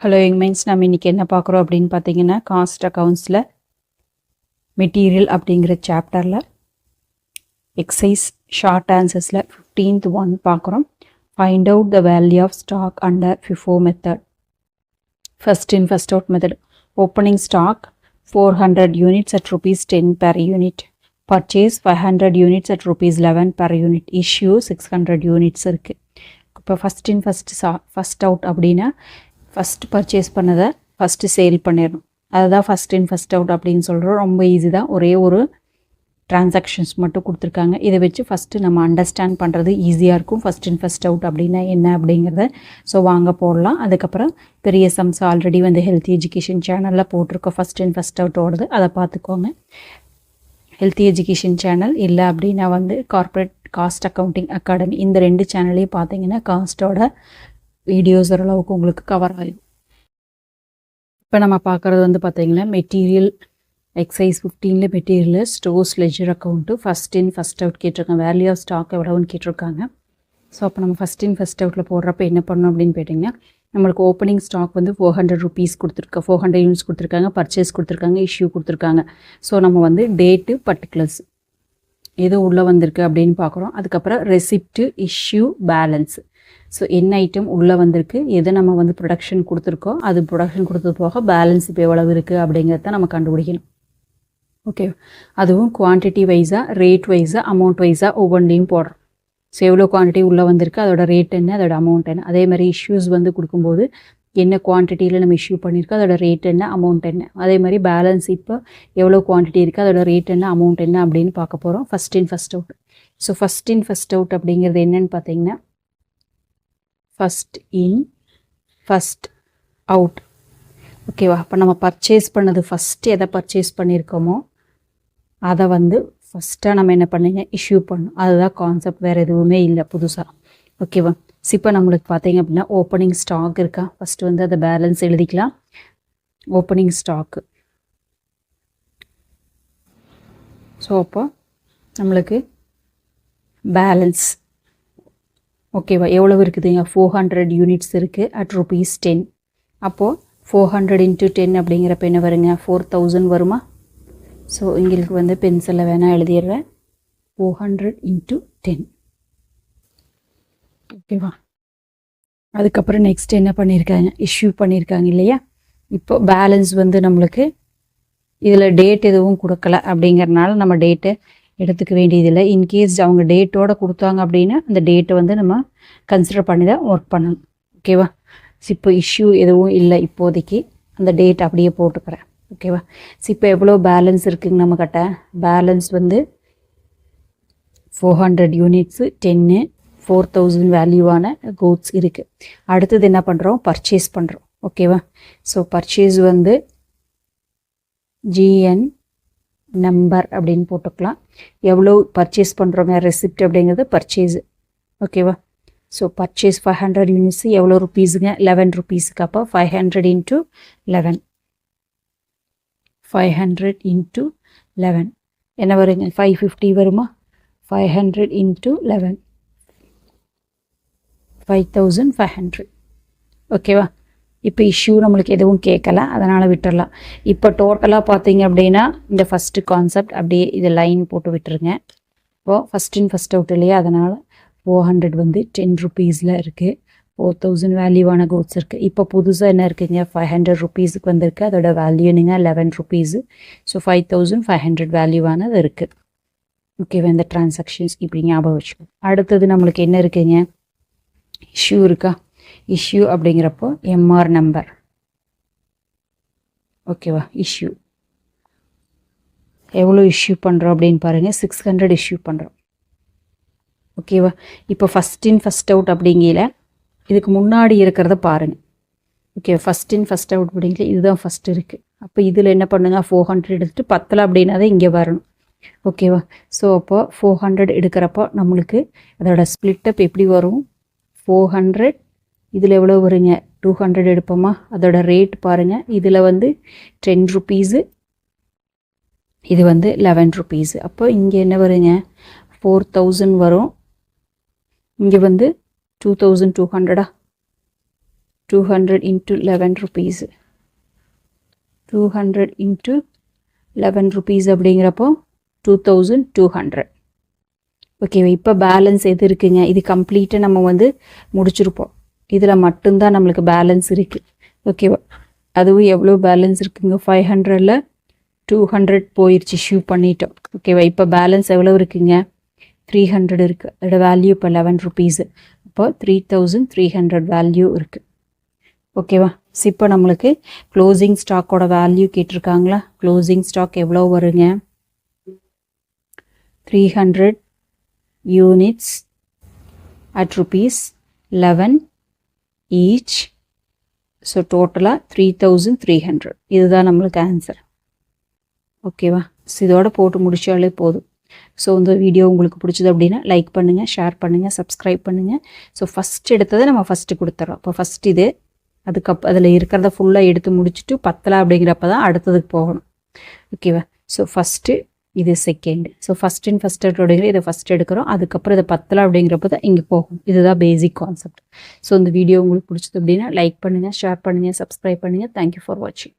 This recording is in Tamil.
ஹலோ யங்மைன்ஸ், நம்ம இன்றைக்கி என்ன பார்க்குறோம் அப்படின்னு பார்த்தீங்கன்னா, காஸ்ட் அக்கௌண்ட்ஸில் மெட்டீரியல் அப்படிங்கிற சாப்டரில் எக்ஸசைஸ் ஷார்ட் ஆன்சர்ஸில் 15th ஒன் பார்க்குறோம். Find out the value of stock under FIFO method. First in first out method. Opening stock 400 units at ₹10 per unit. Purchase 500 units at ₹11 per unit. Issue 600 units இருக்குது. இப்போ ஃபஸ்ட் இன் ஃபஸ்ட் அவுட் அப்படின்னா ஃபஸ்ட்டு பர்ச்சேஸ் பண்ணதை ஃபஸ்ட்டு சேல் பண்ணிடணும். அதுதான் ஃபஸ்ட் இன் ஃபஸ்ட் அவுட் அப்படின்னு சொல்கிறோம். ரொம்ப ஈஸி தான். ஒரே ஒரு டிரான்சாக்ஷன்ஸ் மட்டும் கொடுத்துருக்காங்க. இதை வச்சு ஃபஸ்ட்டு நம்ம அண்டர்ஸ்டாண்ட் பண்ணுறது ஈஸியாக இருக்கும். ஃபஸ்ட் இன் ஃபஸ்ட் அவுட் அப்படின்னா என்ன அப்படிங்கிறத ஸோ வாங்க போடலாம். அதுக்கப்புறம் பெரிய சம்ஸ் ஆல்ரெடி வந்து ஹெல்த்தி எஜுகேஷன் சேனலில் போட்டிருக்கோம். ஃபஸ்ட் இன் ஃபஸ்ட் அவுட் ஓடுது, அதை பார்த்துக்கோங்க. ஹெல்த்தி எஜுகேஷன் சேனல் இல்லை அப்படின்னா வந்து கார்ப்பரேட் காஸ்ட் அக்கௌண்டிங் அகாடமி, இந்த 2 சேனல்லையும் பார்த்தீங்கன்னா காஸ்ட்டோட வீடியோஸ் ஓரளவுக்கு உங்களுக்கு கவர் ஆகும். இப்போ நம்ம பார்க்குறது வந்து பார்த்திங்கன்னா மெட்டீரியல் எக்ஸைஸ் 15ல் material stores ledger account first in first out கேட்டிருக்காங்க. வேல்யூ ஆஃப் ஸ்டாக் எவ்வளோன்னு கேட்டிருக்காங்க. ஸோ அப்போ நம்ம ஃபஸ்ட் இன் ஃபஸ்ட் அவுட்டில் போடுறப்ப என்ன பண்ணணும் அப்படின்னு கேட்டிங்கன்னா, நம்மளுக்கு ஓப்பனிங் ஸ்டாக் வந்து 400 rupees கொடுத்துருக்கா, 400 units கொடுத்துருக்காங்க, பர்ச்சேஸ் கொடுத்துருக்காங்க, இஷ்யூ கொடுத்துருக்காங்க. ஸோ நம்ம வந்து டேட்டு பர்டிகுலர்ஸ் எது உள்ளே வந்திருக்கு அப்படின்னு பார்க்குறோம். அதுக்கப்புறம் ரெசிப்ட்டு, இஷ்யூ, பேலன்ஸ். ஸோ என்ன ஐட்டம் உள்ளே வந்திருக்கு, எதை நம்ம வந்து ப்ரொடக்ஷன் கொடுத்துருக்கோம், அது ப்ரொடக்ஷன் கொடுத்தது போக பேலன்ஸ் இப்போ எவ்வளவு இருக்குது அப்படிங்கிறத நம்ம கண்டுபிடிக்கணும். ஓகே, அதுவும் குவான்டிட்டி வைஸாக, ரேட் வைஸாக, அமௌண்ட் வைஸாக ஒவ்வொன்றையும் போடுறோம். ஸோ எவ்வளோ குவான்டிட்டி உள்ளே வந்திருக்கு, அதோட ரேட் என்ன, அதோட அமௌண்ட் என்ன. அதே மாதிரி இஷ்யூஸ் வந்து கொடுக்கும்போது என்ன குவான்டிட்டியில் நம்ம இஷ்யூ பண்ணியிருக்கோம், அதோட ரேட் என்ன, அமௌண்ட் என்ன. அதே மாதிரி பேலன்ஸ் இப்போ எவ்வளோ குவான்டிட்டி இருக்குது, அதோட ரேட் என்ன, அமௌண்ட் என்ன அப்படின்னு பார்க்க போகிறோம். First in first out. So first in first out அப்படிங்கிறது என்னன்னு பார்த்தீங்கன்னா, ஃபஸ்ட் இன் ஃபஸ்ட் அவுட். ஓகேவா? அப்போ நம்ம பர்ச்சேஸ் பண்ணது ஃபஸ்ட்டு எதை பர்ச்சேஸ் பண்ணியிருக்கோமோ அதை வந்து ஃபஸ்ட்டாக நம்ம என்ன பண்ணுங்க, இஷ்யூ பண்ணணும். அதுதான் கான்செப்ட், வேறு எதுவுமே இல்லை புதுசாக. ஓகேவா? இப்போ நம்மளுக்கு பார்த்தீங்க அப்படின்னா ஓப்பனிங் ஸ்டாக் இருக்கா, ஃபஸ்ட்டு வந்து அதை பேலன்ஸ் எழுதிக்கலாம். Opening stock. ஸோ அப்போ நம்மளுக்கு பேலன்ஸ் ஓகேவா எவ்வளவு இருக்குதுங்க, 400 units இருக்குது அட் ₹10. அப்போது 400 × 10 அப்படிங்கிறப்ப என்ன வருங்க, 4000 வருமா? ஸோ எங்களுக்கு வந்து பென்சிலில் வேணால் எழுதிடுறேன். 400 × 10. ஓகேவா? அதுக்கப்புறம் நெக்ஸ்ட் என்ன பண்ணியிருக்காங்க, இஷ்யூ பண்ணியிருக்காங்க இல்லையா. இப்போ பேலன்ஸ் வந்து நம்மளுக்கு இதில் டேட் எதுவும் கொடுக்கல அப்படிங்கிறனால நம்ம டேட்டை எடுத்துக்க வேண்டியதில்லை. இன்கேஸ் அவங்க டேட்டோடு கொடுத்தாங்க அப்படின்னா அந்த டேட்டை வந்து நம்ம கன்சிடர் பண்ணி தான் ஒர்க் பண்ணணும். ஓகேவா? இப்போ இஷ்யூ எதுவும் இல்லை இப்போதைக்கு, அந்த டேட் அப்படியே போட்டுக்கிறேன். ஓகேவா? இப்போ எவ்வளோ பேலன்ஸ் இருக்குங்க நம்மக்கிட்ட, பேலன்ஸ் வந்து 400 units, 10, 4000 வேல்யூவான கூட்ஸ் இருக்குது. அடுத்தது என்ன பண்ணுறோம், பர்ச்சேஸ் பண்ணுறோம். ஓகேவா? ஸோ பர்ச்சேஸ் வந்து GN நம்பர் அப்படின்னு போட்டுக்கலாம். எவ்வளோ பர்ச்சேஸ் பண்ணுறோங்க, ரெசிப்ட் அப்படிங்கிறது பர்ச்சேஸு. ஓகேவா? ஸோ பர்ச்சேஸ் 500 units எவ்வளோ ருப்பீஸுங்க, 11 rupeesக்கு. அப்போ 500 × 11, 500 × 11 என்ன வருங்க, 550 வருமா? 500 × 11, 5500. ஓகேவா? இப்போ இஷ்யூ நம்மளுக்கு எதுவும் கேட்கல, அதனால் விட்டுடலாம். இப்போ டோட்டலாக பார்த்தீங்க அப்படின்னா இந்த ஃபஸ்ட்டு கான்செப்ட் அப்படியே இது லைன் போட்டு விட்டுருங்க. இப்போது ஃபஸ்ட் இன் ஃபஸ்ட் அவுட் இல்லையா, அதனால் 400 வந்து 10 rupeesல இருக்குது, 4000 வேல்யூவான கூட்ஸ் இருக்குது. இப்போ புதுசாக என்ன இருக்குங்க, 500 rupeesக்கு வந்திருக்கு, அதோட வேல்யூ என்னங்க 11 rupees. ஸோ 5500 வேல்யூவானது இருக்குது. ஓகேவா? இந்த டிரான்சாக்ஷன்ஸ் இப்படி ஞாபகம் வச்சுக்கோ. அடுத்தது நம்மளுக்கு என்ன இருக்குங்க, இஷ்யூ இருக்கா. இஷ்யூ அப்படிங்கிறப்போ MR நம்பர். ஓகேவா? இஷ்யூ எவ்வளோ இஷ்யூ பண்ணுறோம் அப்படின்னு பாருங்கள், 600 இஷ்யூ பண்ணுறோம். ஓகேவா? இப்போ ஃபஸ்ட் இன் ஃபஸ்ட் அவுட் அப்படிங்கிற இதுக்கு முன்னாடி இருக்கிறத பாருங்கள். Okay, first in first out அப்படிங்கிற இதுதான் ஃபஸ்ட்டு இருக்குது. அப்போ இதில் என்ன பண்ணுங்க, 400 எடுத்துகிட்டு 10 அப்படின்னா தான் இங்கே வரணும். ஓகேவா? ஸோ அப்போ 400 எடுக்கிறப்போ நம்மளுக்கு அதோட ஸ்ப்ளிட்டப் எப்படி வரும், 400 இதில் எவ்வளோ வருங்க, 200 எடுப்போமா. அதோட ரேட் பாருங்கள், இதில் வந்து 10 rupees, இது வந்து 11 rupees. அப்போ இங்கே என்ன வருங்க, 4000 வரும். இங்கே வந்து 2200 200 into 11 rupees 200 into 11 rupees அப்படிங்கிறப்போ 2200. ஓகேவா? இப்போ பேலன்ஸ் எது இருக்குங்க? இது கம்ப்ளீட்டாக நம்ம வந்து முடிச்சிருப்போம். இதில் மட்டும்தான் நம்மளுக்கு பேலன்ஸ் இருக்குது. ஓகேவா? அதுவும் எவ்வளோ பேலன்ஸ் இருக்குங்க? 500ல் 200 போயிடுச்சு, ஷூ பண்ணிட்டோம். ஓகேவா? இப்போ பேலன்ஸ் எவ்வளோ இருக்குங்க? 300 இருக்குது. அதோட வேல்யூ இப்போ 11 ருபீஸு. இப்போ 3300 வேல்யூ இருக்குது. ஓகேவா? இப்போ நம்மளுக்கு க்ளோசிங் ஸ்டாக்கோட வேல்யூ கேட்டிருக்காங்களா? க்ளோசிங் ஸ்டாக் எவ்வளோ வருங்க? 300 units at rupees 11 each. So டோட்டலாக 3300. இதுதான் நம்மளுக்கு ஆன்சர். ஓகேவா? இதோட போட்டு முடிச்சாலே போதும். ஸோ இந்த வீடியோ உங்களுக்கு பிடிச்சது அப்படின்னா லைக் பண்ணுங்கள், ஷேர் பண்ணுங்கள், சப்ஸ்கிரைப் பண்ணுங்கள். ஸோ ஃபஸ்ட் எடுத்ததை நம்ம ஃபஸ்ட்டு கொடுத்துட்றோம். இப்போ ஃபஸ்ட் இது, அதில் இருக்கிறத ஃபுல்லாக எடுத்து முடிச்சுட்டு பத்தலை அப்படிங்கிறப்ப தான் அடுத்ததுக்கு போகணும். ஓகேவா? ஸோ ஃபஸ்ட்டு இது second. So first and first அப்படிங்கிற இதை ஃபஸ்ட் எடுக்கிறோம். அதுக்கப்புறம் இதை பத்தலை அப்படிங்கிறப்ப தான் இங்கே போகும். இதுதான் பேசிக் கான்செப்ட். ஸோ இந்த வீடியோ உங்களுக்கு பிடிச்சது அப்படின்னா லைக் பண்ணுங்கள், ஷேர் பண்ணுங்கள், சப்ஸ்கிரைப் பண்ணுங்கள். தேங்க்யூ ஃபார் வாட்சிங்.